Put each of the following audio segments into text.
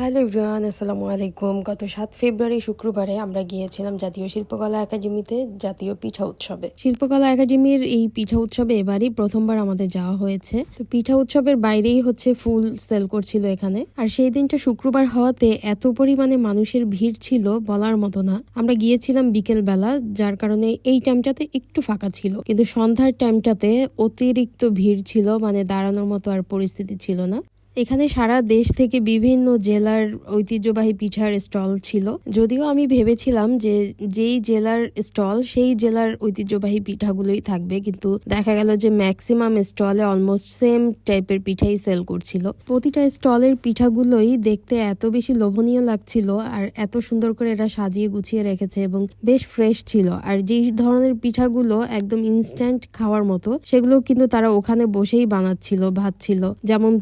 Hello everyone, আসসালামু আলাইকুম। গত 7 ফেব্রুয়ারি শুক্রবারে আমরা গিয়েছিলাম জাতীয় শিল্পকলা একাডেমিতে জাতীয় পিঠা উৎসবে। শিল্পকলা একাডেমির এই পিঠা উৎসবে এবারই প্রথমবার আমাদের যাওয়া হয়েছে। তো পিঠা উৎসবের বাইরেই ফুল সেল করছিল এখানে। আর সেই দিনটা শুক্রবার হওয়াতে এত পরিমাণে মানুষের ভিড় ছিল বলার মতো না। আমরা গিয়েছিলাম বিকেল বেলা, যার কারণে এই টাইমটাতে একটু ফাঁকা ছিল, কিন্তু সন্ধ্যার টাইমটাতে অতিরিক্ত ভিড় ছিল, মানে দাঁড়ানোর মতো আর পরিস্থিতি ছিল না। এখানে সারা দেশ থেকে বিভিন্ন জেলার ঐতিহ্যবাহী পিঠার স্টল ছিল। যদিও আমি ভেবেছিলাম যে যেই জেলার স্টল সেই জেলার ঐতিহ্যবাহী পিঠাগুলোই থাকবে, কিন্তু দেখা গেল যে ম্যাক্সিমাম স্টলে অলমোস্ট সেম টাইপের পিঠাই সেল করছিল। প্রতিটা স্টলের পিঠাগুলোই দেখতে এত বেশি লোভনীয় লাগছিল, আর এত সুন্দর করে এরা সাজিয়ে গুছিয়ে রেখেছে এবং বেশ ফ্রেশ ছিল। আর যেই ধরনের পিঠাগুলো একদম ইনস্ট্যান্ট খাওয়ার মতো, সেগুলো কিন্তু তারা ওখানে বসেই বানাচ্ছিল, ভাজছিল। যেমন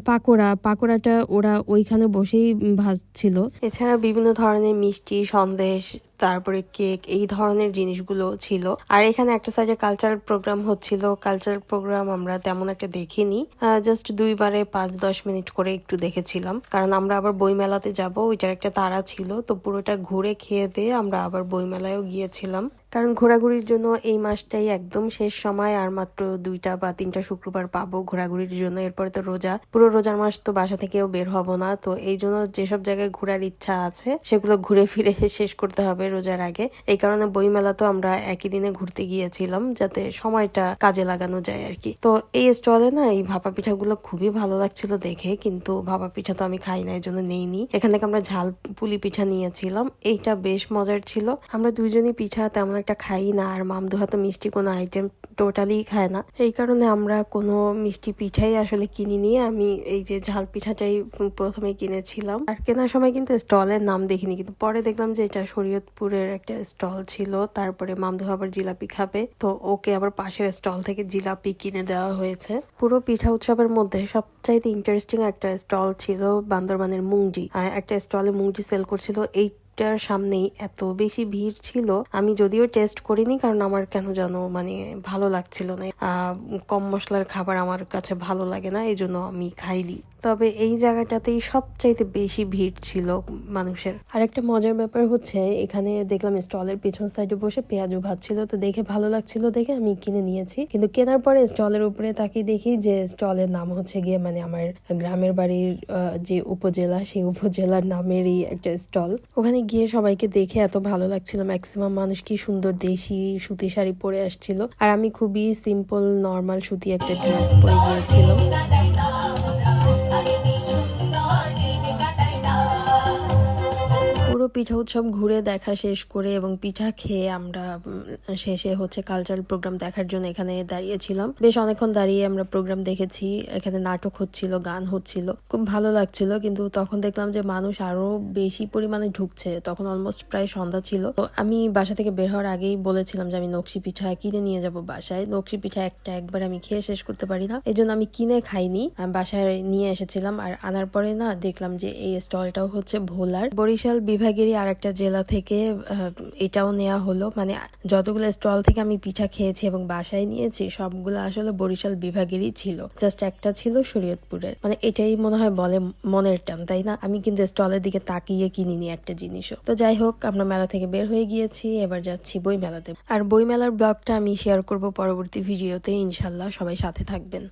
পাকোড়াটা ওরা ওইখানে বসেই ভাজছিল। এছাড়া বিভিন্ন ধরনের মিষ্টি, সন্দেশ, তারপরে কেক, এই ধরনের জিনিসগুলো ছিল। আর এখানে একটা সাইডে কালচারাল প্রোগ্রাম হচ্ছিল। কালচারাল প্রোগ্রাম আমরা তেমন একটা দেখিনি, জাস্ট দুইবারে 5-10 মিনিট করে একটু দেখেছিলাম, কারণ আমরা আবার বইমেলাতে যাব, ওইটার একটা তাড়া ছিল। তো পুরোটা ঘুরে খেয়ে দিয়ে আমরা আবার বইমেলায়ও গিয়েছিলাম, কারণ ঘোরাঘুরির জন্য এই মাসটাই একদম শেষ সময়। আর মাত্র 2টা বা 3টা শুক্রবার পাবো ঘোরাঘুরির জন্য। এরপরে তো রোজা, পুরো রোজার মাস তো বাসা থেকেও বের হব না। তো এই জন্য যেসব জায়গায় ঘোরার ইচ্ছা আছে সেগুলো ঘুরে ফিরে শেষ করতে হবে রোজার আগে। এই কারণে বইমেলা তো আমরা একই দিনে ঘুরতে গিয়েছিলাম, যাতে সময়টা কাজে লাগানো যায় আর কি। তো এই স্টলে না এই ভাপা পিঠাগুলো খুবই ভালো লাগছিল দেখে, কিন্তু ভাপা পিঠা তো আমি খাই না, এই জন্য নেইনি। এখান থেকে আমরা ঝাল পুলি পিঠা নিয়েছিলাম, এইটা বেশ মজার ছিল। আমরা দুইজনই পিঠা তেমন একটা খাই না, আর মামদুহা তো মিষ্টি কোনো আইটেম টোটালি খায় না। এই কারণে আমরা কোনো মিষ্টি পিঠাই আসলে কিনিনি। আমি এই যে ঝাল পিঠাটাই প্রথমে কিনেছিলাম। আর কেনার সময় কিন্তু স্টলের নাম দেখিনি, কিন্তু পরে দেখলাম যে এটা শরীয়তপুরের একটা স্টল ছিল। তারপরে মামদুহা আবার জিলাপি খাবে, তো ওকে আবার পাশের স্টল থেকে জিলাপি কিনে দেওয়া হয়েছে। পুরো পিঠা উৎসবের মধ্যে সবচাইতে ইন্টারেস্টিং একটা স্টল ছিল বান্দরবানের মুংজি। একটা স্টলে মুংজি সেল করছিল। এইটার সামনেই এত বেশি ভিড় ছিল, আমি যদিও টেস্ট করিনি, কারণ আমার কেন যেন মানে ভালো লাগছিল না। কম মশলার খাবার আমার কাছে ভালো লাগে না, এই জন্য আমি খাইনি। তবে এই জায়গাটাতেই সবচাইতে বেশি ভিড় ছিল মানুষের। আর একটা মজার ব্যাপার হচ্ছে, এখানে দেখলাম স্টলের পিছন সাইডে বসে পেঁয়াজু ভাজছিল, তো দেখে ভালো লাগছিল দেখে আমি কিনে নিয়েছি। কিন্তু কেনার পরে স্টলের উপরে তাকিয়ে দেখি যে স্টলের নাম হচ্ছে গিয়ে মানে আমার গ্রামের বাড়ির যে উপজেলা, সেই উপজেলার নামেরই একটা স্টল। ওখানে গিয়ে সবাইকে দেখে এত ভালো লাগছিল। ম্যাক্সিমাম মানুষ কি সুন্দর দেশি সুতি শাড়ি পরে আসছিল, আর আমি খুবই সিম্পল নর্মাল সুতি একটা ড্রেস পরে গিয়েছিলাম। পুরো পিঠা উৎসব ঘুরে দেখা শেষ করে এবং পিঠা খেয়ে আমরা শেষে কালচারাল প্রোগ্রাম দেখার জন্য এখানে দাঁড়িয়েছিলাম। বেশ অনেকক্ষণ দাঁড়িয়ে আমরা প্রোগ্রাম দেখেছি। এখানে নাটক হচ্ছিল, গান হচ্ছিল, খুব ভালো লাগছিল। কিন্তু তখন দেখলাম যে মানুষ আরো বেশি পরিমাণে ঢুকছে, তখন অলমোস্ট প্রায় সন্ধ্যা ছিল। তো আমি বাসা থেকে বের হওয়ার আগেই বলেছিলাম যে আমি নকশি পিঠা কিনে নিয়ে যাব বাসায়। নকশি পিঠা একবার আমি খেয়ে শেষ করতে পারি না, এই জন্য আমি কিনে খাইনি, বাসায় নিয়ে এসেছিলাম। আর আনার পরে না দেখলাম যে এই স্টলটাও ভোলার বরিশাল বিভাগেরই আর একটা জেলা থেকে এটাও নেওয়া হলো। মানে যতগুলো স্টল থেকে আমি পিঠা খেয়েছি এবং বাসায় নিয়েছি, সবগুলো আসলে বরিশাল বিভাগেরই ছিল, জাস্ট একটা ছিল শরীয়তপুরের। মানে এটাই মনে হয় বলে মনের টান, তাই না? আমি কিন্তু স্টলের দিকে তাকিয়ে কিনিনি একটা জিনিসও। তো যাই হোক, আমরা মেলা থেকে বের হয়ে গিয়েছি, এবার যাচ্ছি বই মেলাতে। আর বই মেলার ব্লগটা আমি শেয়ার করব পরবর্তী ভিডিওতে ইনশাল্লাহ। সবাই সাথে থাকবেন।